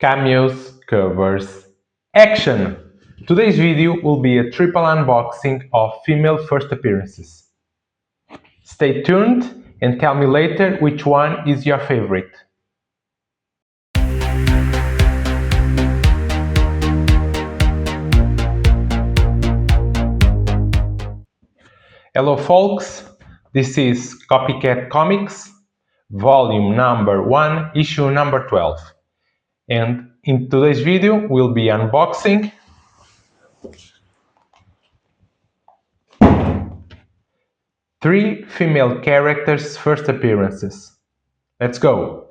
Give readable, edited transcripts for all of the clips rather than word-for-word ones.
Cameos covers action! Today's video will be a triple unboxing of female first appearances. Stay tuned and tell me later which one is your favorite. Hello folks, this is Copycat Comics, volume number 1, issue number 12. And in today's video we'll be unboxing three female characters' first appearances. Let's go!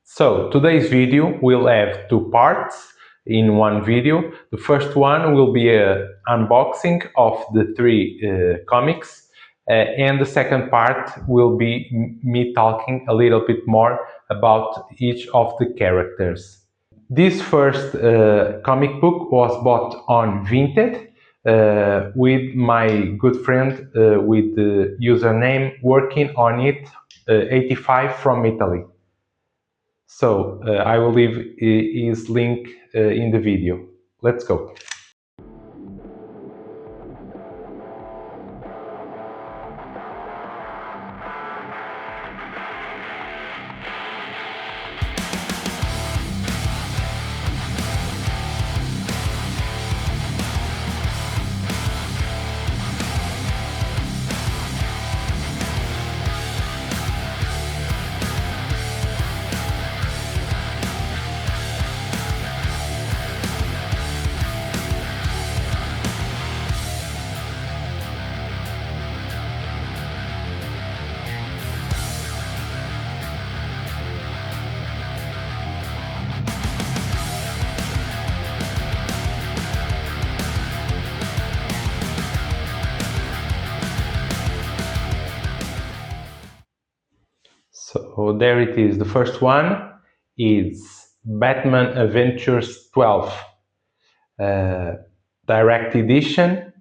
So today's video will have two parts in one video. The first one will be an unboxing of the three comics, and the second part will be me talking a little bit more about each of the characters. This first comic book was bought on Vinted with my good friend with the username working on it 85 from Italy. So I will leave his link in the video. Let's go. So there it is. The first one is Batman Adventures 12 direct edition.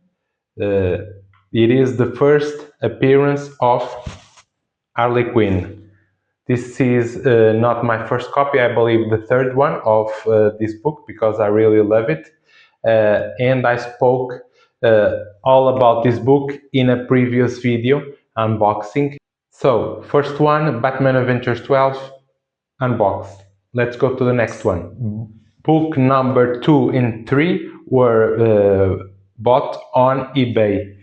It is the first appearance of Harley Quinn. This is not my first copy, I believe the third one of this book, because I really love it. And I spoke all about this book in a previous video unboxing. So, first one, Batman Adventures 12, unboxed. Let's go to the next one. Book number 2 and 3 were bought on eBay.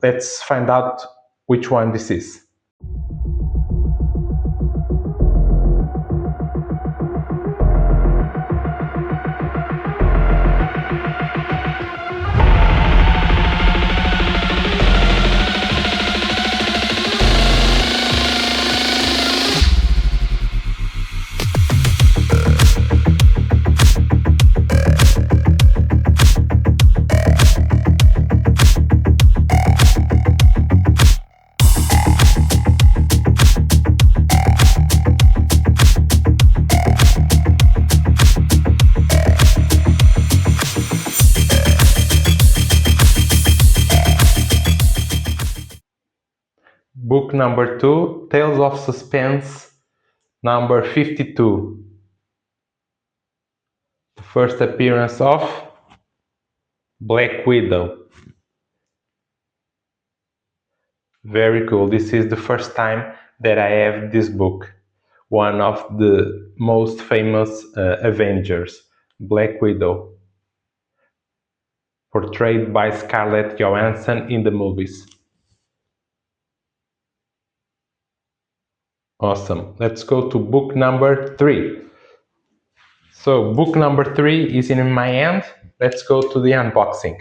Let's find out which one this is. Book number 2, Tales of Suspense, number 52. The first appearance of Black Widow. Very cool. This is the first time that I have this book. One of the most famous Avengers, Black Widow. Portrayed by Scarlett Johansson in the movies. Awesome. Let's go to book number 3. So book number 3 is in my hand. Let's go to the unboxing.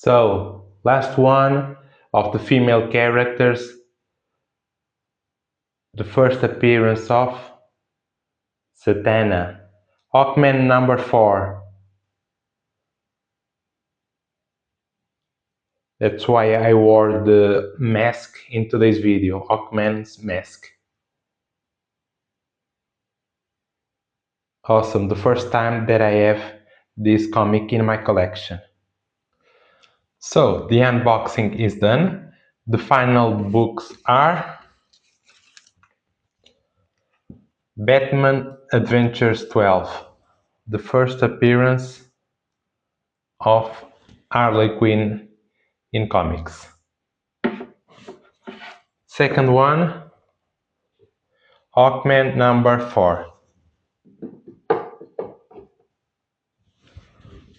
So, last one of the female characters, the first appearance of Zatanna, Hawkman number 4. That's why I wore the mask in today's video, Hawkman's mask. Awesome, the first time that I have this comic in my collection. So, the unboxing is done. The final books are Batman Adventures 12, the first appearance of Harley Quinn in comics. Second one, Hawkman number 4,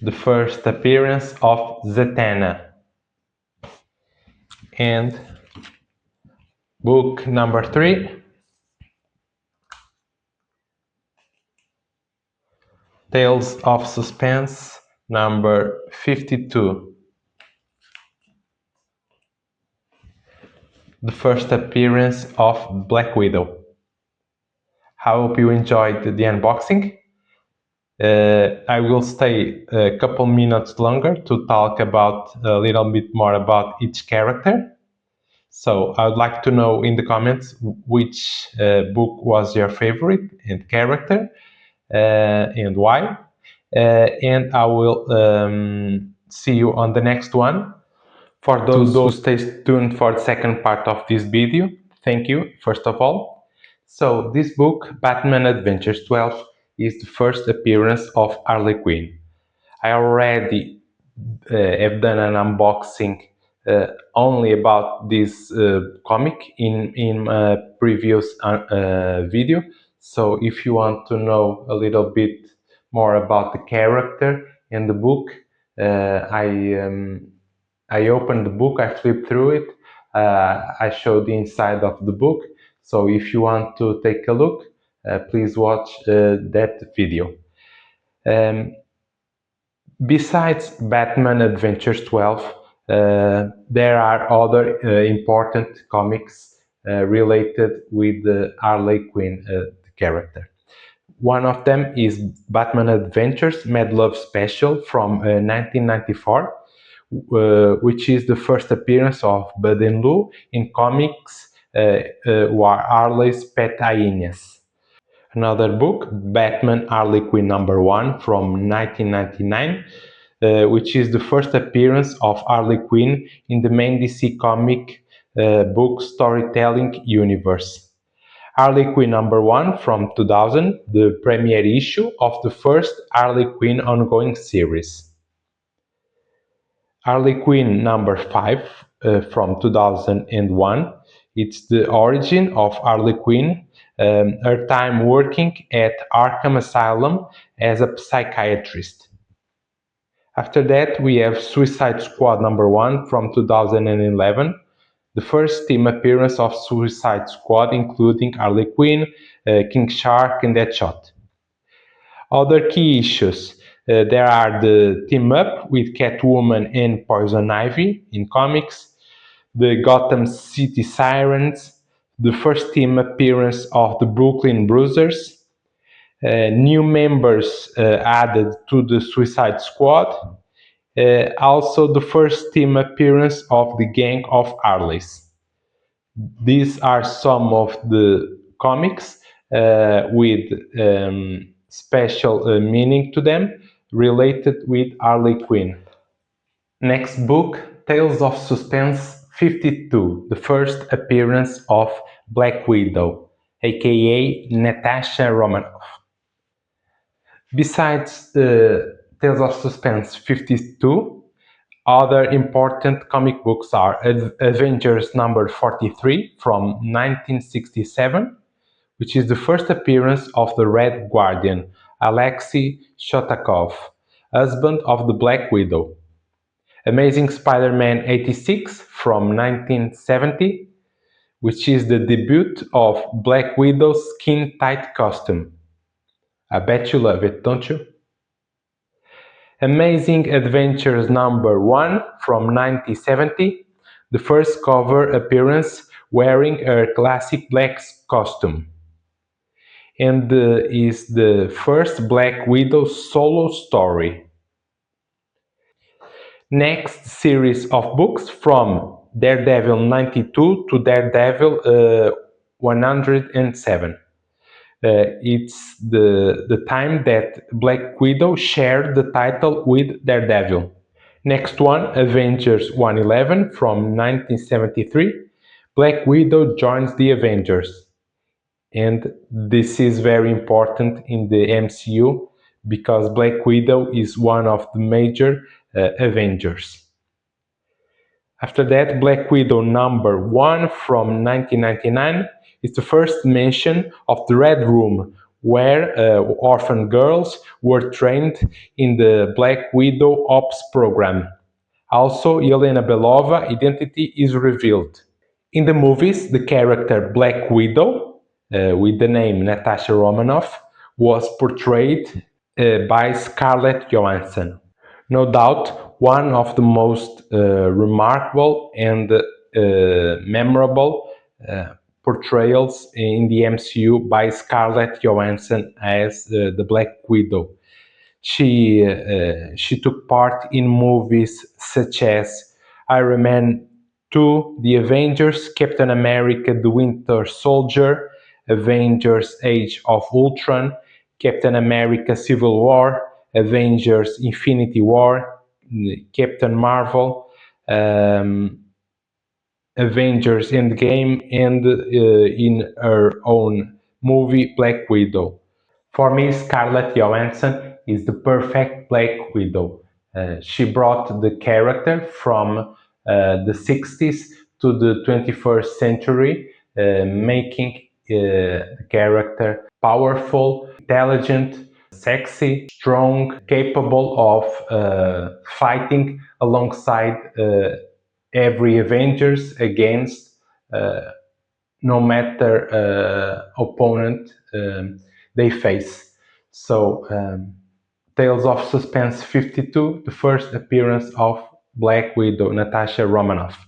the first appearance of Zatanna. And book number 3, Tales of Suspense number 52, the first appearance of Black Widow. I hope you enjoyed the unboxing. I will stay a couple minutes longer to talk about a little bit more about each character. So I would like to know in the comments which book was your favorite and character and why. And I will see you on the next one. For those who stay tuned for the second part of this video, thank you, first of all. So this book, Batman Adventures 12, is the first appearance of Harley Quinn. I already have done an unboxing only about this comic in a previous video. So if you want to know a little bit more about the character and the book, I opened the book, I flipped through it, I showed the inside of the book. So if you want to take a look, please watch that video. Besides Batman Adventures 12, there are other important comics related with the Harley Quinn character. One of them is Batman Adventures Mad Love Special from 1994, which is the first appearance of Bud and Lou in comics were Harley's pet hyenas. Another book, Batman Harley Quinn number 1 from 1999, which is the first appearance of Harley Quinn in the main DC comic book storytelling universe. Harley Quinn number 1 from 2000, the premiere issue of the first Harley Quinn ongoing series. Harley Quinn number 5 from 2001, it's the origin of Harley Quinn, her time working at Arkham Asylum as a psychiatrist. After that, we have Suicide Squad number 1 from 2011, the first team appearance of Suicide Squad, including Harley Quinn, King Shark, and Deadshot. Other key issues. There are the team up with Catwoman and Poison Ivy in comics, the Gotham City Sirens, the first team appearance of the Brooklyn Bruisers, new members added to the Suicide Squad, also the first team appearance of the Gang of Harleys. These are some of the comics with special meaning to them related with Harley Quinn. Next book, Tales of Suspense 52, the first appearance of Black Widow, aka Natasha Romanoff. Besides Tales of Suspense 52, other important comic books are Avengers number 43 from 1967, which is the first appearance of the Red Guardian, Alexei Shotakov, husband of the Black Widow. Amazing Spider-Man 86 from 1970, which is the debut of Black Widow's skin-tight costume. I bet you love it, don't you? Amazing Adventures number 1 from 1970, the first cover appearance wearing her classic black costume, and is the first Black Widow solo story. Next series of books from Daredevil 92 to Daredevil 107. It's the time that Black Widow shared the title with Daredevil. Next one, Avengers 111 from 1973. Black Widow joins the Avengers. And this is very important in the MCU because Black Widow is one of the major Avengers. After that, Black Widow number 1 from 1999 is the first mention of the Red Room, where orphan girls were trained in the Black Widow Ops program. Also, Yelena Belova identity is revealed. In the movies, the character Black Widow, with the name Natasha Romanoff, was portrayed by Scarlett Johansson. No doubt, one of the most remarkable and memorable portrayals in the MCU by Scarlett Johansson as the Black Widow. She took part in movies such as Iron Man 2, The Avengers, Captain America, The Winter Soldier, Avengers Age of Ultron, Captain America Civil War, Avengers Infinity War, Captain Marvel, Avengers Endgame, and in her own movie Black Widow. For me, Scarlett Johansson is the perfect Black Widow. She brought the character from the 60s to the 21st century, making the character powerful, intelligent, sexy, strong, capable of fighting alongside every Avengers against no matter opponent they face. So, Tales of Suspense 52, the first appearance of Black Widow, Natasha Romanoff.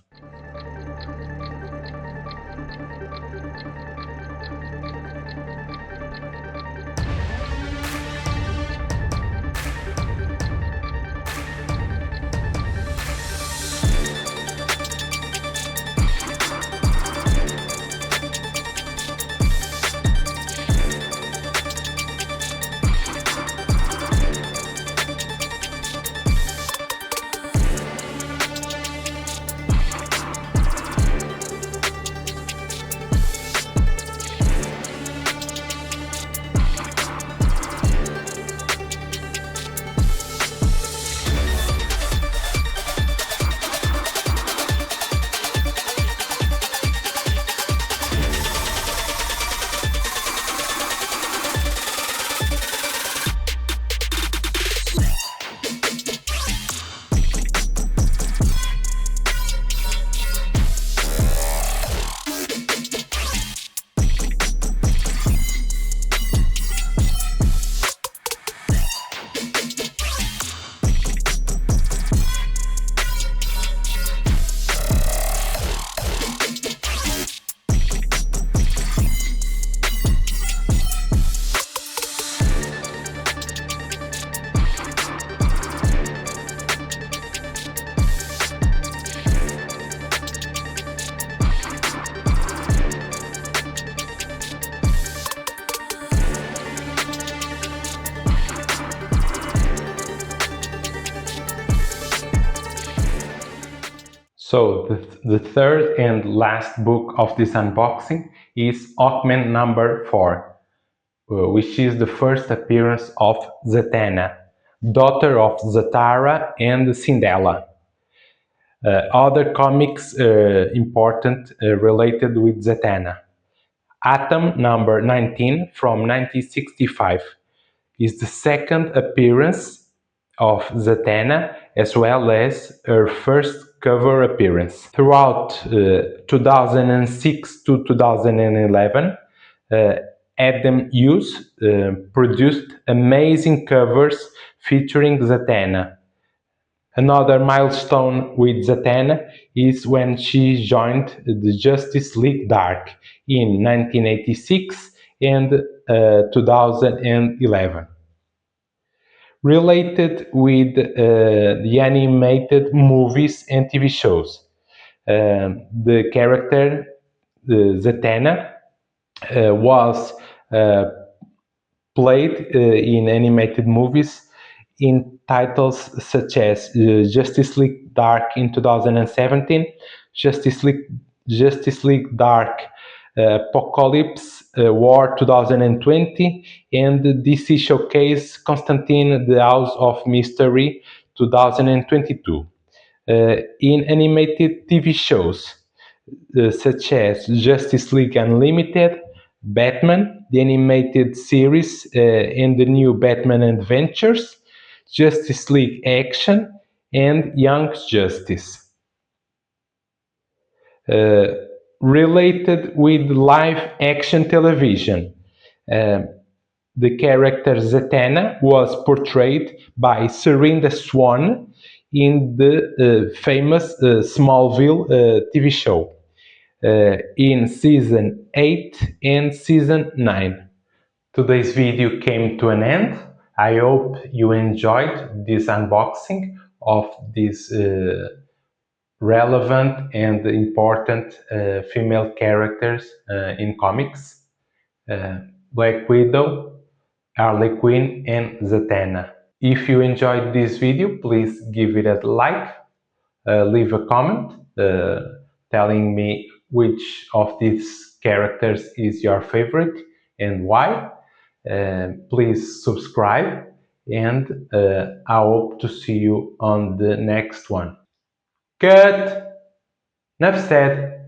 So the third and last book of this unboxing is Hawkman number 4, which is the first appearance of Zatanna, daughter of Zatara and Cinderella. Other comics important related with Zatanna. Atom number 19 from 1965 is the second appearance of Zatanna as well as her first cover appearance. Throughout 2006 to 2011, Adam Hughes produced amazing covers featuring Zatanna. Another milestone with Zatanna is when she joined the Justice League Dark in 1986 and 2011. Related with the animated movies and TV shows. The character Zatanna was played in animated movies in titles such as Justice League Dark in 2017, Justice League Dark Apocalypse War 2020, and the DC Showcase Constantine the House of Mystery 2022. In animated TV shows, such as Justice League Unlimited, Batman, the animated series, and the new Batman Adventures, Justice League Action, and Young Justice. Related with live action television, the character Zatanna was portrayed by Serinda Swan in the famous Smallville TV show in season 8 and season 9. Today's video came to an end. I hope you enjoyed this unboxing of this relevant and important female characters in comics. Black Widow, Harley Quinn and Zatanna. If you enjoyed this video, please give it a like, leave a comment telling me which of these characters is your favorite and why. Please subscribe, and I hope to see you on the next one. Cut! Enough said.